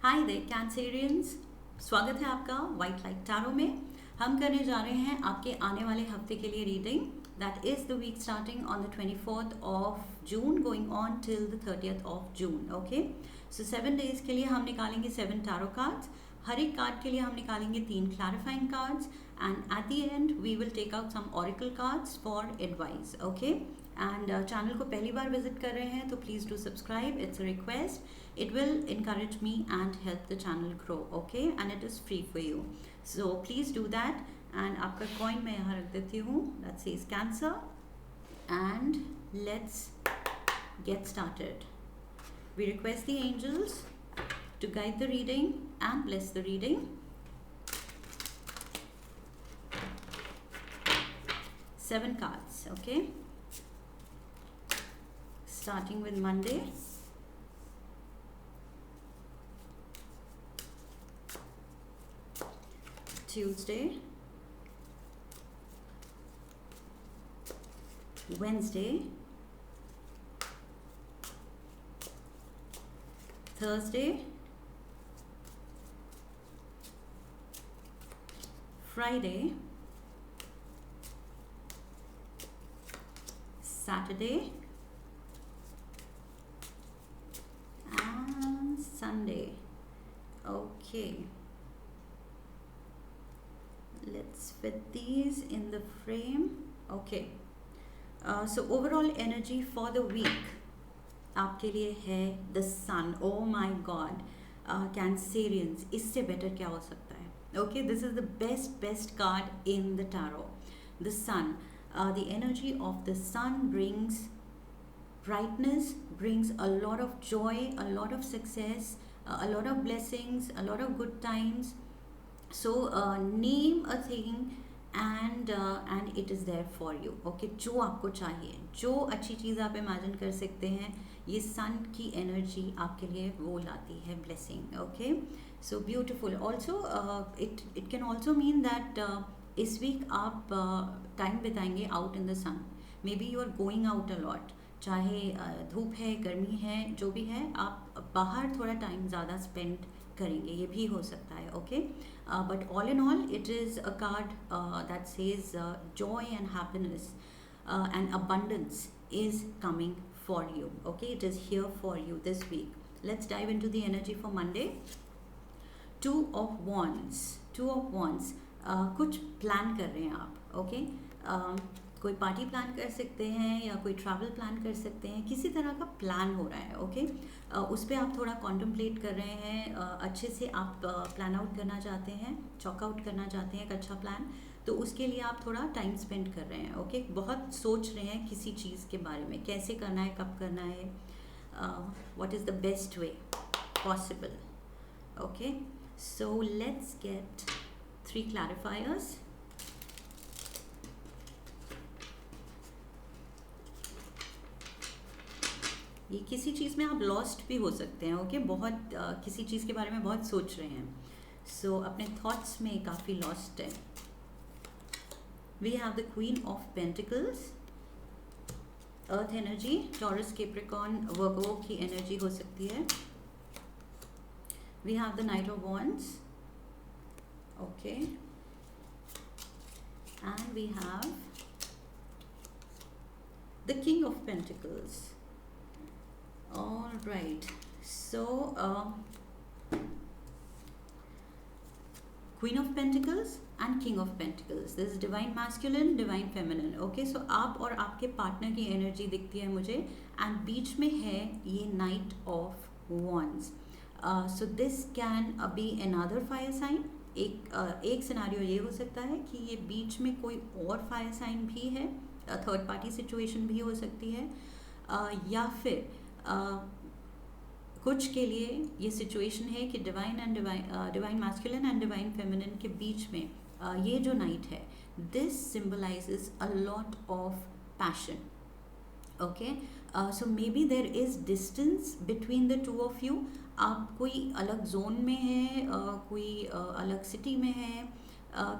हाय दे Cancerians, स्वागत है आपका वाइट लाइट टैरो में। हम करने जा रहे हैं आपके आने वाले हफ्ते के लिए reading. That is the week starting on the 24th of June going on till the 30th of June. Okay, so 7 days के लिए हम निकालेंगे 7 टैरो कार्ड्स। हर एक कार्ड के लिए हम निकालेंगे 3 clarifying cards and at the end we will take out some oracle cards for advice. Okay, and channel को पहली बार विजिट कर रहे हैं तो please do subscribe, it's a request. It will encourage me and help the channel grow, okay, and it is free for you, so please do that. And आपका coin मैं यहाँ रख देती हूँ, that says Cancer, and let's get started. We request the angels to guide the reading and bless the reading. 7 cards, okay, starting with Monday. Tuesday, Wednesday, Thursday, Friday, Saturday, and Sunday. Okay. Let's fit these in the frame. Okay, so overall energy for the week आपके लिए है the sun. Oh my god, Cancerians, इससे better क्या हो सकता है? Okay, this is the best card in the tarot. The sun, the energy of the sun brings brightness, brings a lot of joy, a lot of success, a lot of blessings, a lot of good times. So name a thing and it is there for you. Okay, जो आपको चाहिए, जो अच्छी चीज़ आप imagine कर सकते हैं, ये सन की एनर्जी आपके लिए वो लाती है blessing. Okay, so beautiful. Also it can also mean that इस वीक आप टाइम बिताएंगे out in the sun. Maybe you are going out a lot, चाहे धूप है, गर्मी है, जो भी है, आप बाहर थोड़ा टाइम ज़्यादा स्पेंड करेंगे, ये भी हो सकता है. Okay, but all in all it is a card that says Joy and happiness and abundance is coming for you. Okay, it is here for you this week. Let's dive into the energy for Monday. Two of Wands. कुछ plan कर रहे हैं आप. Okay, कोई party plan कर सकते हैं या कोई ट्रैवल प्लान कर सकते हैं, किसी तरह का प्लान हो रहा है. ओके, उस पर आप थोड़ा कॉन्टम्पलेट कर रहे हैं, अच्छे से आप प्लान आउट करना चाहते हैं, चॉक आउट करना चाहते हैं एक अच्छा प्लान, तो उसके लिए आप थोड़ा टाइम स्पेंड कर रहे हैं. ओके, बहुत सोच रहे हैं किसी चीज़ के बारे में, कैसे करना है, कब करना है, what is the best way possible. Okay, so let's get 3 clarifiers. ये किसी चीज़ में आप लॉस्ट भी हो सकते हैं. ओके, बहुत किसी चीज़ के बारे में बहुत सोच रहे हैं, सो अपने थॉट्स में काफ़ी लॉस्ट है. We have the queen of pentacles, earth energy, Taurus, Capricorn, Virgo की एनर्जी हो सकती है. We have the knight of wands. Okay, and we have the king of pentacles. All right, so Queen of Pentacles and King of Pentacles. This is divine masculine, divine feminine. Okay, so आप और आपके partner की energy दिखती है मुझे, and बीच में है ये knight of wands. So this can be another fire sign. एक सिनारियो ये हो सकता है कि ये बीच में कोई और फायर साइन भी है, थर्ड पार्टी सिचुएशन भी हो सकती है, या फिर कुछ के लिए ये सिचुएशन है कि divine masculine and divine feminine के बीच में ये जो नाइट है, this symbolizes a lot of passion. Okay, so may be there is distance between the two of you. आप कोई अलग जोन में है, कोई अलग सिटी में है,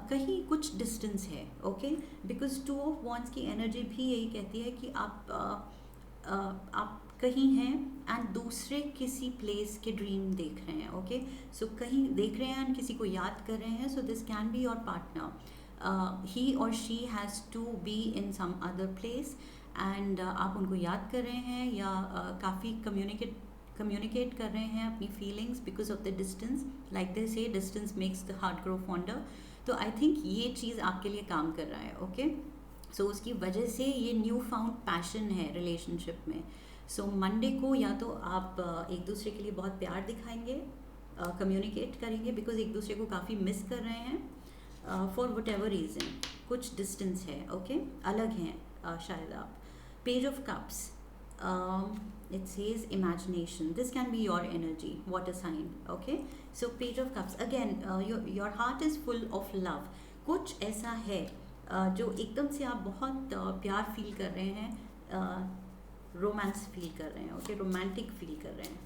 कहीं कुछ डिस्टेंस है. ओके, बिकॉज 2 of Wands की एनर्जी भी यही कहती है कि आप कहीं हैं एंड दूसरे किसी प्लेस के ड्रीम देख रहे हैं. ओके, सो कहीं देख रहे हैं एंड किसी को याद कर रहे हैं. So this can be your partner. He और she has to be in some other place and आप उनको याद कर रहे हैं या काफ़ी कम्युनिकेट कर रहे हैं अपनी feelings because of the distance. Like they say distance makes the heart grow fonder. तो आई थिंक ये चीज़ आपके लिए काम कर रहा है. ओके, सो उसकी वजह से ये न्यू फाउंड पैशन है रिलेशनशिप में. सो मंडे को या तो आप एक दूसरे के लिए बहुत प्यार दिखाएंगे, कम्युनिकेट करेंगे बिकॉज एक दूसरे को काफ़ी मिस कर रहे हैं फॉर वट एवर रीज़न. कुछ डिस्टेंस है. ओके, अलग हैं शायद आप. Page of cups, it says imagination. This can be your energy, water sign. Okay, so page of cups again, your heart is full of love. कुछ ऐसा है जो एकदम से आप बहुत प्यार फील कर रहे हैं, रोमांस फील कर रहे हैं. ओके, रोमांटिक फील कर रहे हैं.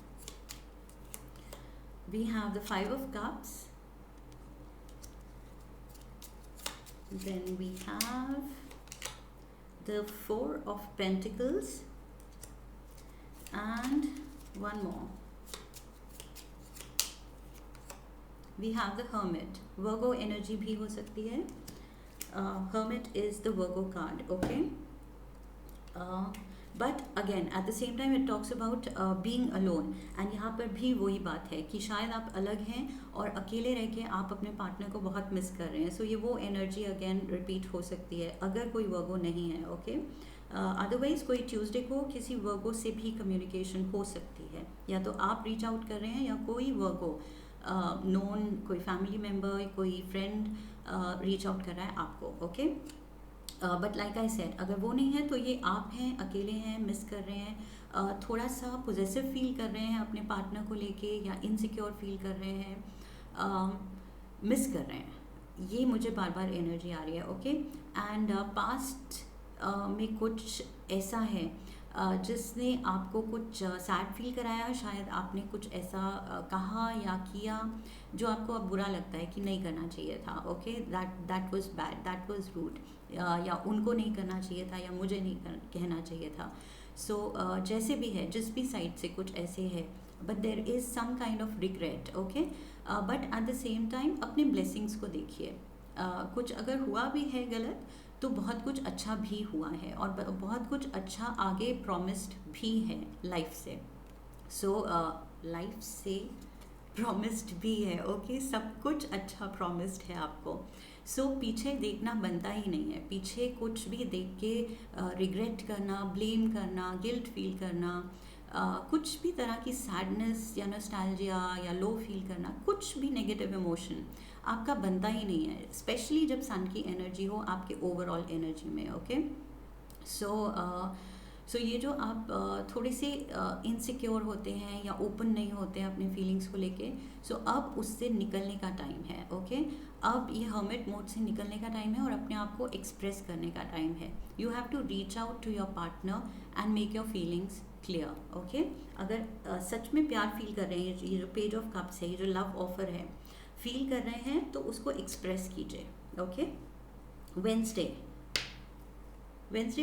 We have the 5 of cups, then we have the 4 of pentacles and one more. We have the hermit. Virgo energy भी हो सकती है. Hermit is the Virgo card. Okay, but again at the same time it talks about being alone. and यहाँ पर भी वही बात है कि शायद आप अलग हैं और अकेले रह के आप अपने पार्टनर को बहुत मिस कर रहे हैं. सो ये वो एनर्जी अगेन रिपीट हो सकती है अगर कोई वर्गो नहीं है. ओके, अदरवाइज़ कोई ट्यूसडे को किसी वर्गो से भी कम्युनिकेशन हो सकती है. या तो आप रीच आउट कर रहे हैं या कोई वर्गो नोन, कोई फैमिली मेम्बर, कोई फ्रेंड रीच आउट कर रहा है आपको. Okay, but like I said, अगर वो नहीं है तो ये आप हैं, अकेले हैं, मिस कर रहे हैं, थोड़ा सा पोजेसिव फील कर रहे हैं अपने पार्टनर को लेके या इनसिक्योर फील कर रहे हैं, मिस कर रहे हैं. ये मुझे बार बार एनर्जी आ रही है. ओके, एंड पास्ट में कुछ ऐसा है जिसने आपको कुछ सैड फील कराया. शायद आपने कुछ ऐसा कहा या किया जो आपको अब बुरा लगता है कि नहीं करना चाहिए था. Okay, that was bad, that was rude, या उनको नहीं करना चाहिए था या मुझे नहीं कहना चाहिए था. सो जैसे भी है, जिस भी साइड से कुछ ऐसे है, but there is some kind of regret. Okay, but at the same time अपने ब्लेसिंग्स को देखिए. कुछ अगर हुआ भी है गलत तो बहुत कुछ अच्छा भी हुआ है और बहुत कुछ अच्छा आगे प्रॉमिस्ड भी है लाइफ से. सो लाइफ से प्रॉमिस्ड भी है. ओके, सब कुछ अच्छा प्रॉमिस्ड है आपको. सो पीछे देखना बनता ही नहीं है. पीछे कुछ भी देख के रिग्रेट करना, ब्लेम करना, गिल्ट फील करना, कुछ भी तरह की सैडनेस या नॉस्टैल्जिया या लो फील करना, कुछ भी नेगेटिव इमोशन आपका बनता ही नहीं है, स्पेशली जब सन की एनर्जी हो आपके ओवरऑल एनर्जी में. ओके, सो ये जो आप थोड़े से इनसिक्योर होते हैं या ओपन नहीं होते हैं अपने फीलिंग्स को लेके, सो अब उससे निकलने का टाइम है. ओके, अब ये हर्मिट मोड से निकलने का टाइम है और अपने आप को एक्सप्रेस करने का टाइम है. You have to reach out to your partner and make your feelings clear. Okay, अगर सच में प्यार फील कर रहे हैं, ये जो पेज ऑफ कप्स है, ये जो लव ऑफर है, फील कर रहे हैं तो उसको एक्सप्रेस कीजिए. Okay, Wednesday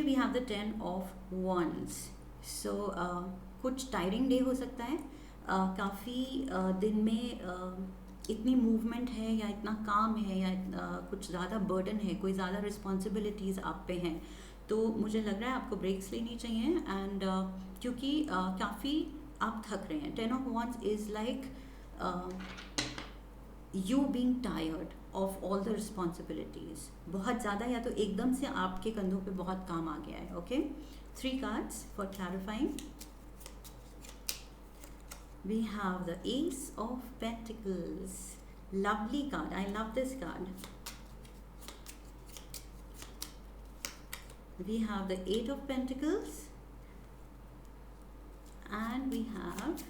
we have the 10 of wands. So कुछ टायरिंग डे हो सकता है. काफ़ी दिन में इतनी मूवमेंट है या इतना काम है या कुछ ज़्यादा बर्डन है, कोई ज़्यादा रिस्पॉन्सिबिलिटीज़ आप पे हैं, तो मुझे लग रहा है आपको ब्रेक्स लेनी चाहिए. एंड क्योंकि काफ़ी आप थक रहे हैं. 10 of wands is like you being tired of all the responsibilities. बहुत ज़्यादा या तो एकदम से आपके कंधों पे बहुत काम आ गया है. Okay, 3 cards for clarifying. We have the Ace of Pentacles. Lovely card. I love this card. We have the 8 of Pentacles. And we have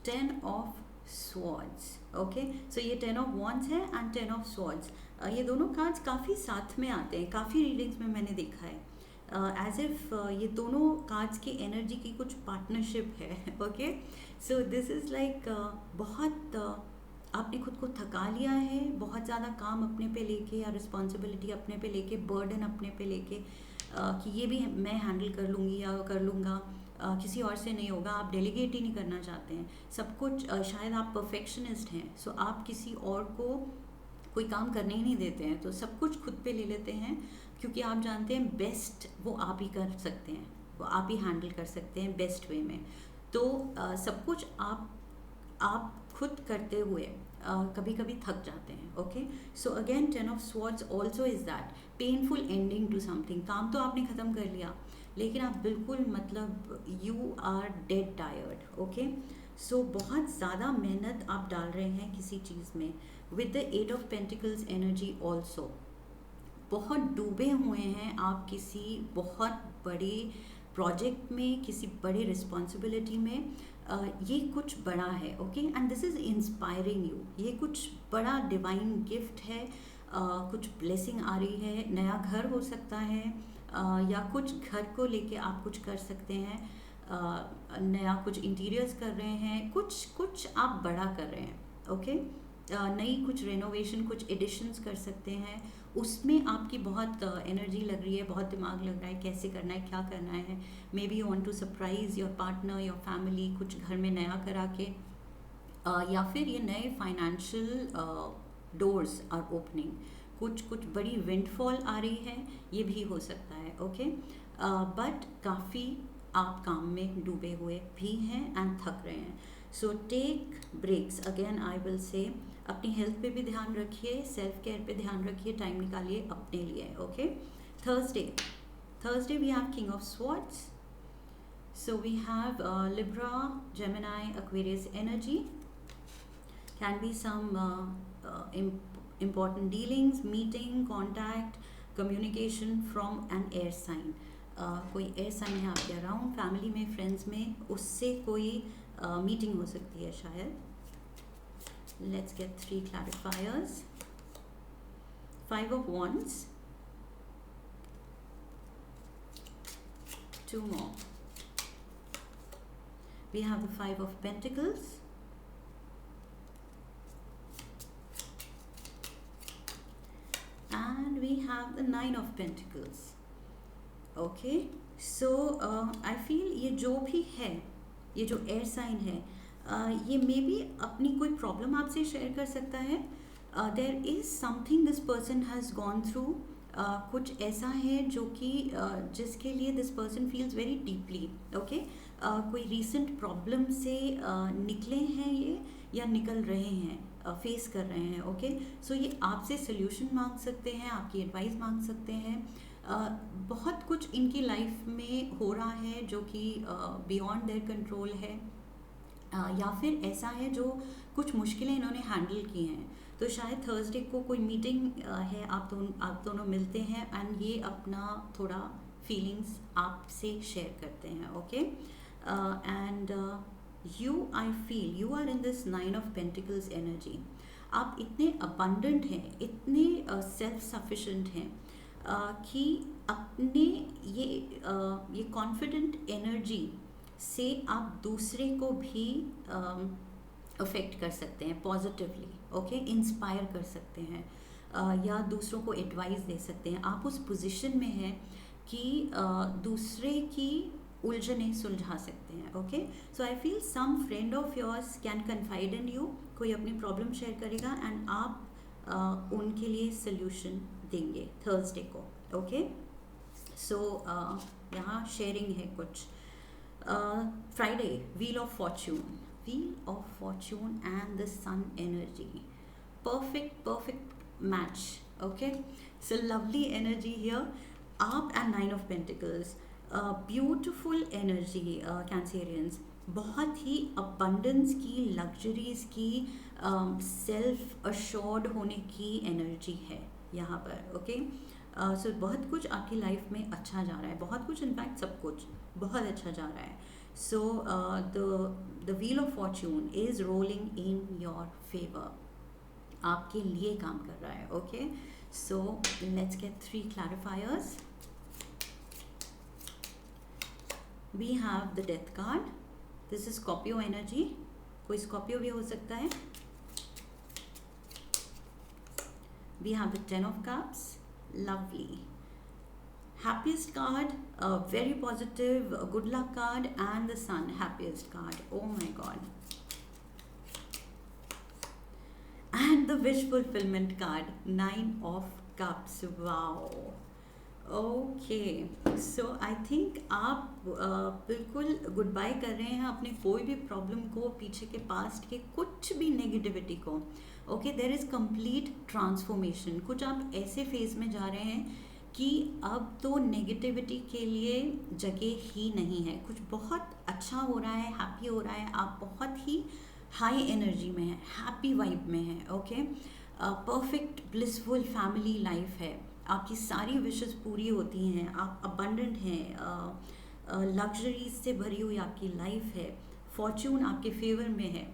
10 of Swords. Okay, सो ये 10 ऑफ wands है एंड 10 ऑफ swords. ये दोनों cards काफ़ी साथ में आते हैं. काफ़ी रीडिंग्स में मैंने देखा है एज इफ ये दोनों कार्ड्स की एनर्जी की कुछ पार्टनरशिप है. Okay, so this is like बहुत आपने खुद को थका लिया है, बहुत ज़्यादा काम अपने पे लेके या रिस्पॉन्सिबिलिटी अपने पे लेके, बर्डन अपने पे लेके, कि ये भी मैं हैंडल कर लूँगी या कर लूँगा, किसी और से नहीं होगा, आप डेलीगेट ही नहीं करना चाहते हैं सब कुछ। शायद आप परफेक्शनिस्ट हैं, सो आप किसी और को कोई काम करने ही नहीं देते हैं, तो सब कुछ खुद पे ले लेते हैं, क्योंकि आप जानते हैं बेस्ट वो आप ही कर सकते हैं, वो आप ही हैंडल कर सकते हैं बेस्ट वे में। तो सब कुछ आप खुद करते हुए कभी कभी थक जाते हैं। Okay, so again 10 of swords also is that painful ending to something. काम तो आपने ख़त्म कर लिया, लेकिन आप बिल्कुल मतलब you are dead tired. Okay, so बहुत ज़्यादा मेहनत आप डाल रहे हैं किसी चीज़ में। With the 8 of pentacles energy also बहुत डूबे हुए हैं आप किसी बहुत बड़े प्रोजेक्ट में, किसी बड़े रिस्पॉन्सिबिलिटी में। ये कुछ बड़ा है। Okay, and this is inspiring you. ये कुछ बड़ा डिवाइन गिफ्ट है, कुछ ब्लेसिंग आ रही है। नया घर हो सकता है, या कुछ घर को लेके आप कुछ कर सकते हैं, नया कुछ इंटीरियर्स कर रहे हैं, कुछ आप बड़ा कर रहे हैं। ओके, नई कुछ रेनोवेशन, कुछ एडिशंस कर सकते हैं, उसमें आपकी बहुत एनर्जी लग रही है, बहुत दिमाग लग रहा है कैसे करना है, क्या करना है। Maybe you want to surprise your partner, your family, कुछ घर में नया करा के, या फिर ये नए फाइनेंशियल डोर्स आर ओपनिंग, कुछ बड़ी विंडफॉल आ रही है, ये भी हो सकता है। ओके, बट काफ़ी आप काम में डूबे हुए भी हैं एंड थक रहे हैं। So take breaks, again I will say अपनी हेल्थ पे भी ध्यान रखिए, सेल्फ केयर पे ध्यान रखिए, टाइम निकालिए अपने लिए। Okay, Thursday we have king of swords, so we have Libra, Gemini, Aquarius energy. Can be some important dealings, meeting, contact, communication from an air sign. कोई एयर साइन है आपके around, family में, friends में, उससे कोई meeting हो सकती है शायद। Let's get 3 clarifiers. 5 of wands, 2 more. We have the 5 of pentacles, and we have the 9 of pentacles. Okay, so I feel ये जो भी है, ये जो एयर साइन है, ये मे बी अपनी कोई प्रॉब्लम आपसे शेयर कर सकता है। There is something this person has gone through, कुछ ऐसा है जो कि जिसके लिए this person feels very deeply. Okay, कोई रीसेंट प्रॉब्लम से निकले हैं ये, या निकल रहे हैं, फेस कर रहे हैं। ओके, सो ये आपसे सोल्यूशन मांग सकते हैं, आपकी एडवाइस मांग सकते हैं। बहुत कुछ इनकी लाइफ में हो रहा है जो कि बियॉन्ड देयर कंट्रोल है, या फिर ऐसा है जो कुछ मुश्किलें इन्होंने हैंडल की हैं। तो शायद थर्सडे को कोई मीटिंग है, आप दोनों मिलते हैं एंड ये अपना थोड़ा फीलिंग्स आपसे शेयर करते हैं। Okay, and I feel you are in this 9 of pentacles energy. आप इतने अबंडेंट हैं, इतने सेल्फ सफिशिएंट हैं, कि अपने ये कॉन्फिडेंट एनर्जी से आप दूसरे को भी अफेक्ट कर सकते हैं पॉजिटिवली। ओके, इंस्पायर कर सकते हैं, या दूसरों को एडवाइस दे सकते हैं। आप उस पोजीशन में हैं कि दूसरे की उलझनें सुलझा सकते हैं। Okay, so I feel some friend of yours can confide in you, कोई अपनी प्रॉब्लम शेयर करेगा एंड आप उनके लिए सल्यूशन देंगे थर्सडे को। ओके, सो यहाँ शेयरिंग है कुछ। Friday, wheel of fortune and the sun energy, perfect match. Okay, so lovely energy here. Up and 9 of Pentacles, beautiful energy, Cancerians. बहुत ही abundance की, luxuries की, self assured होने की energy है यहाँ पर। ओके, सो बहुत कुछ आपकी लाइफ में अच्छा जा रहा है, बहुत कुछ, इनफैक्ट सब कुछ बहुत अच्छा जा रहा है। So the wheel of fortune is rolling in your favour, आपके लिए काम कर रहा है। Okay, so let's get 3 clarifiers. We have the death card, this is Scorpio energy, कोई स्कॉर्पियो भी हो सकता है। We have the 10 of cups, lovely. Happiest card, very positive, good luck card, and the sun, happiest card. Oh my god. And the wish fulfillment card, Nine of Cups. Wow. Okay so I think आप बिल्कुल good bye कर रहे हैं अपने कोई भी problem को, पीछे के पास्ट के कुछ भी नेगेटिविटी को. Okay, there is complete transformation. कुछ आप ऐसे फेज में जा रहे हैं कि अब तो नेगेटिविटी के लिए जगह ही नहीं है. कुछ बहुत अच्छा हो रहा है, हैप्पी हो रहा है, आप बहुत ही हाई एनर्जी में हैं, हैप्पी वाइब में हैं. Okay, perfect blissful family life है, आपकी सारी विशेस पूरी होती हैं, आप अबंडेंट हैं, लग्जरीज से भरी हुई आपकी लाइफ है, फॉर्च्यून आपके फेवर में है,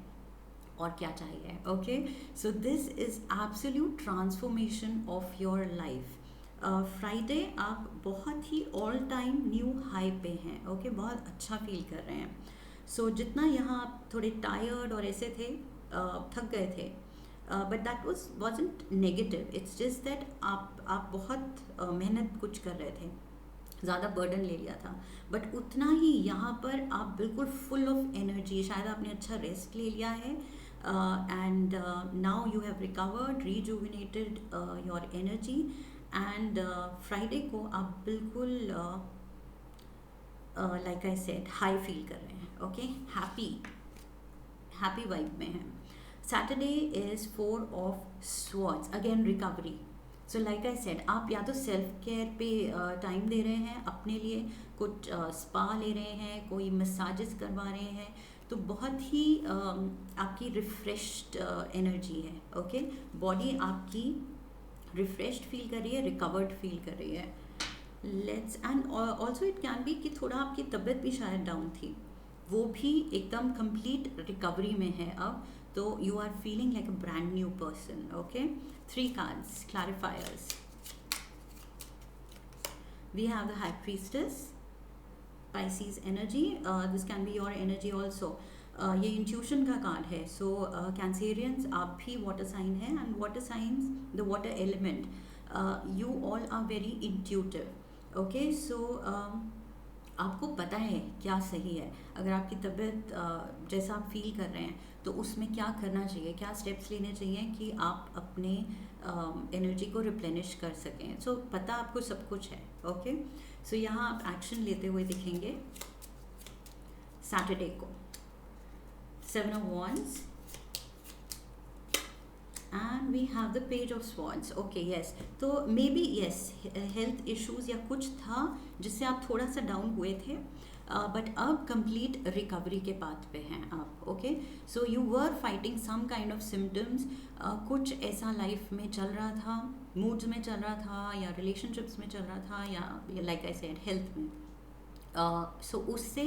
और क्या चाहिए. Okay, so this is absolute transformation of your life. Friday आप बहुत ही ऑल टाइम न्यू हाई पे हैं. ओके, बहुत अच्छा फील कर रहे हैं. सो जितना यहाँ आप थोड़े टायर्ड और ऐसे थे, थक गए थे, but that wasn't negative. It's just that आप बहुत मेहनत कुछ कर रहे थे, ज़्यादा बर्डन ले लिया था, बट उतना ही यहाँ पर आप बिल्कुल फुल ऑफ एनर्जी, शायद आपने अच्छा रेस्ट ले लिया है, and now you have recovered, rejuvenated your energy, and Friday को आप बिल्कुल like I said high feel कर रहे हैं. ओके, हैप्पी वाइब में हैं. Saturday is 4 of Swords, again recovery. So like I said, आप या तो सेल्फ केयर पे टाइम दे रहे हैं अपने लिए, कुछ स्पा ले रहे हैं, कोई मसाजेस करवा रहे हैं, तो बहुत ही आपकी रिफ्रेश्ड एनर्जी है. ओके, बॉडी आपकी रिफ्रेश्ड फील कर रही है, रिकवर्ड फील कर रही है. Let's end also it can be कि थोड़ा आपकी तबीयत भी शायद डाउन थी, वो भी एकदम कंप्लीट रिकवरी में है अब, तो you are feeling like a brand new person. Okay, 3 cards, clarifiers. We have the High Priestess, Pisces energy. This can be your energy also. ये intuition का कार्ड है. So Cancerians, आप भी water sign है, and water signs, the water element, you all are very intuitive. Okay, so आपको पता है क्या सही है. अगर आपकी तबीयत जैसा आप फील कर रहे हैं, तो उसमें क्या करना चाहिए, क्या स्टेप्स लेने चाहिए कि आप अपने एनर्जी को रिप्लेनिश कर सकें. सो पता आपको सब कुछ है. ओके, सो यहाँ आप एक्शन लेते हुए दिखेंगे सैटरडे को. 7 of Wands, and we have the Page of Swords. Okay, yes, तो may be yes, health issues या कुछ था जिससे आप थोड़ा सा डाउन हुए थे, बट अब कंप्लीट रिकवरी के पाथ पे हैं आप. Okay, so you were fighting some kind of symptoms. कुछ ऐसा लाइफ में चल रहा था, मूड्स में चल रहा था, या रिलेशनशिप्स में चल रहा था, या लाइक आई सेड हेल्थ में. सो उससे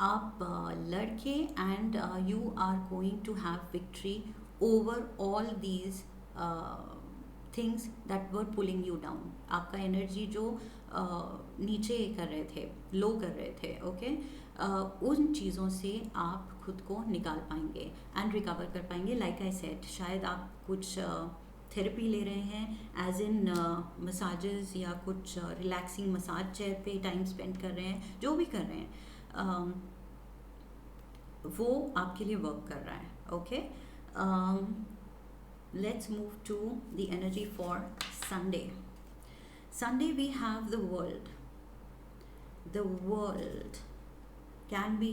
आप लड़के, and you are going to have victory over all these things that were pulling you down. आपका एनर्जी जो नीचे कर रहे थे, लो कर रहे थे. ओके, उन चीज़ों से आप खुद को निकाल पाएंगे एंड रिकवर कर पाएंगे. लाइक आई सेड, शायद आप कुछ थेरेपी ले रहे हैं, एज इन मसाजेस, या कुछ रिलैक्सिंग मसाज चेयर पे टाइम स्पेंड कर रहे हैं, जो भी कर रहे हैं वो आपके लिए वर्क कर रहा है. Okay, let's move to the energy for Sunday. Sunday we have the world. The world can be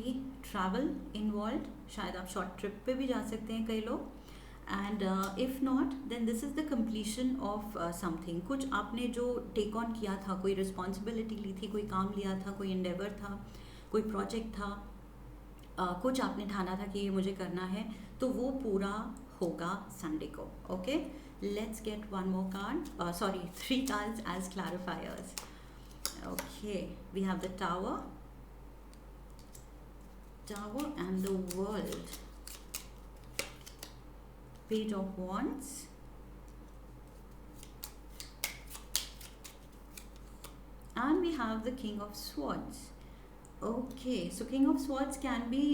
travel involved. शायद आप शॉर्ट ट्रिप पे भी जा सकते हैं कई लोग, and if not then this is the completion of something. कुछ आपने जो टेक ऑन किया था, कोई रिस्पॉन्सिबिलिटी ली थी, कोई काम लिया था, कोई endeavor था, कोई प्रोजेक्ट था, कुछ आपने ठाना था कि ये मुझे करना है, तो वो पूरा होगा संडे को. Okay, let's get one more card, sorry 3 cards as clarifiers. Okay, we have the tower and the world, Page of Wands, and we have the King of Swords. Okay, so King of Swords can be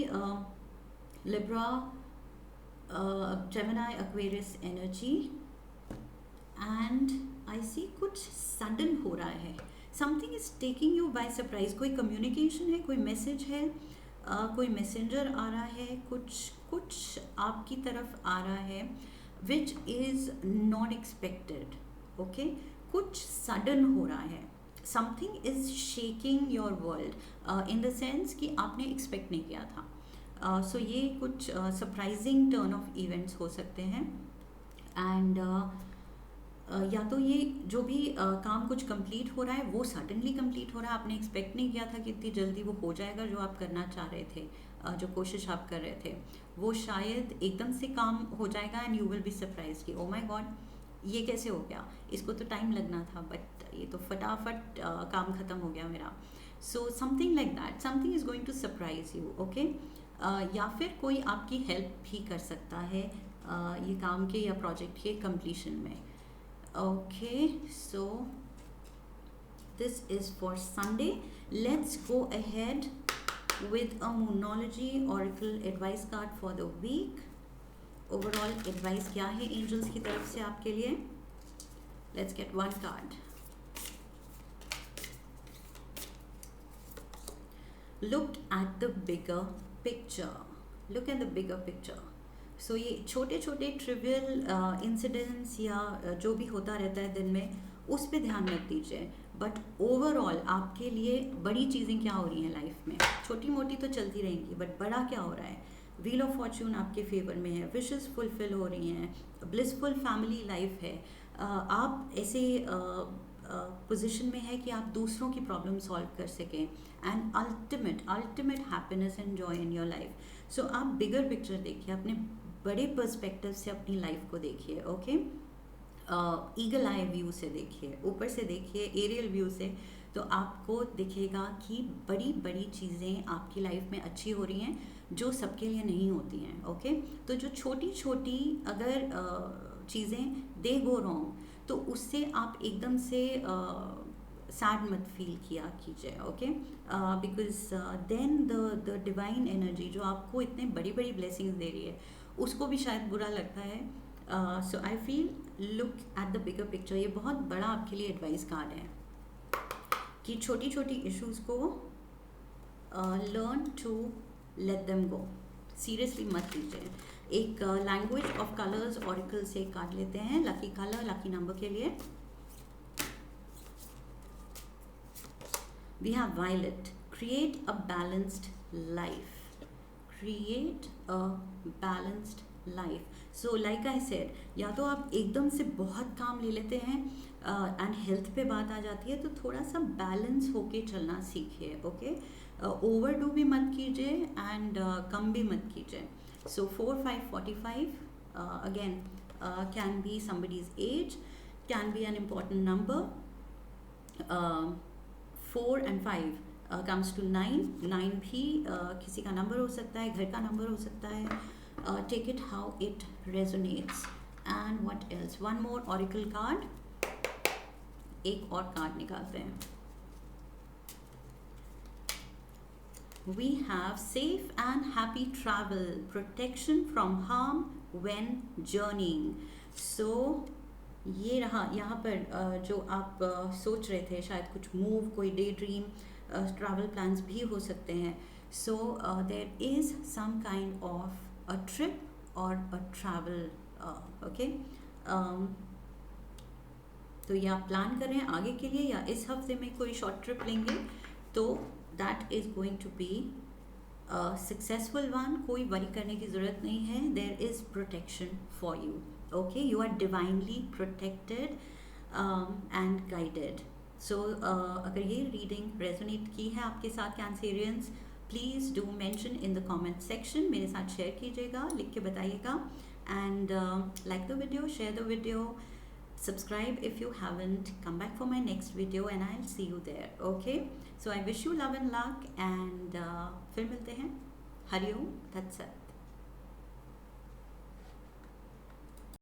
Libra, Gemini, Aquarius energy, and I see कुछ sudden हो रहा है, something is taking you by surprise. कोई communication है, कोई message है, कोई messenger आ रहा है, कुछ आपकी तरफ आ रहा है which is not expected. Okay, कुछ सडन हो रहा है, something is shaking your world in the sense कि आपने एक्सपेक्ट नहीं किया था। सो ये कुछ सरप्राइजिंग टर्न ऑफ इवेंट्स हो सकते हैं। एंड या तो ये जो भी काम कुछ कंप्लीट हो रहा है वो सडनली कंप्लीट हो रहा है, आपने एक्सपेक्ट नहीं किया था कि इतनी जल्दी वो हो जाएगा, जो आप करना चाह रहे थे, जो कोशिश आप कर रहे थे वो शायद एकदम से काम हो जाएगा and you will be surprise कि ओ माय गॉड ये कैसे हो गया, इसको तो टाइम लगना था बट ये तो फटाफट काम ख़त्म हो गया मेरा। So something like that, something is going to surprise you. Okay, या फिर कोई आपकी हेल्प भी कर सकता है ये काम के या प्रोजेक्ट के कंप्लीशन में। Okay, so this is for Sunday. Let's go ahead with a Moonology Oracle advice card for the week. Overall advice क्या है angels की तरफ से आपके लिए? Let's get one card. Look at the bigger picture. Look at the bigger picture. सो ये छोटे छोटे ट्रिवियल इंसिडेंट्स या जो भी होता रहता है दिन में उस पर ध्यान मत दीजिए, बट ओवरऑल आपके लिए बड़ी चीज़ें क्या हो रही हैं लाइफ में। छोटी मोटी तो चलती रहेंगी बट बड़ा क्या हो रहा है। व्हील ऑफ फॉर्च्यून आपके फेवर में है, विशेस फुलफिल हो रही हैं, ब्लिसफुल फैमिली लाइफ है, आप ऐसे पोजीशन में है कि आप दूसरों की प्रॉब्लम सॉल्व कर सकें and ultimate happiness and joy in your life. So आप बिगर पिक्चर देखिए, अपने बड़े पर्सपेक्टिव से अपनी लाइफ को देखिए। ओके, ईगल आई व्यू से देखिए, ऊपर से देखिए, एरियल व्यू से, तो आपको दिखेगा कि बड़ी बड़ी चीज़ें आपकी लाइफ में अच्छी हो रही हैं जो सबके लिए नहीं होती हैं। ओके, तो जो छोटी छोटी अगर चीज़ें दे गो रॉन्ग तो उससे आप एकदम से सैड मत फील किया कीजिए। Okay, because then the divine energy जो आपको इतने बड़ी बड़ी ब्लेसिंग्स दे रही है उसको भी शायद बुरा लगता है। So I feel look at the bigger picture. ये बहुत बड़ा आपके लिए एडवाइस कार्ड है कि छोटी छोटी इश्यूज़ को learn to let them go, seriously मत लीजिए। एक लैंग्वेज ऑफ कलर्स ऑरिकल से कार्ड लेते हैं, लकी कलर लकी नंबर के लिए। We have violet, create a balanced life, create a balanced life. So like I said, या तो आप एकदम से बहुत काम ले लेते हैं एंड हेल्थ पे बात आ जाती है तो थोड़ा सा बैलेंस होके चलना सीखिए। ओके, ओवरडू भी मत कीजिए एंड कम भी मत कीजिए। सो 4 5 45 again can be somebody's age, can be an important number. 4 and 5 comes to 9 भी किसी का नंबर हो सकता है, घर का नंबर हो सकता है। Take it how it resonates. And what else, one more oracle card, एक और कार्ड निकालते हैं। We have safe and happy travel, protection from harm when journeying. So ये रहा यहाँ पर जो आप सोच रहे थे, शायद कुछ मूव, कोई डे ड्रीम, ट्रैवल प्लान्स भी हो सकते हैं। So there is some kind of a trip और अ ट्रैवल। ओके, तो ये आप प्लान कर रहे हैं आगे के लिए या इस हफ्ते में कोई शॉर्ट ट्रिप लेंगे तो that is going to be successful one. कोई वरी करने की ज़रूरत नहीं है, there is protection for you. Okay, you are divinely protected and guided. So अगर ये रीडिंग रेजोनेट की है आपके साथ Cancerians, please do mention in the comment section, मेरे साथ शेयर कीजिएगा, लिख के बताइएगा। And like the video, share the video, subscribe if you haven't, come back for my next video and I'll see you there. Okay, so I wish you love and luck and फिर मिलते हैं। Hariom, that's it.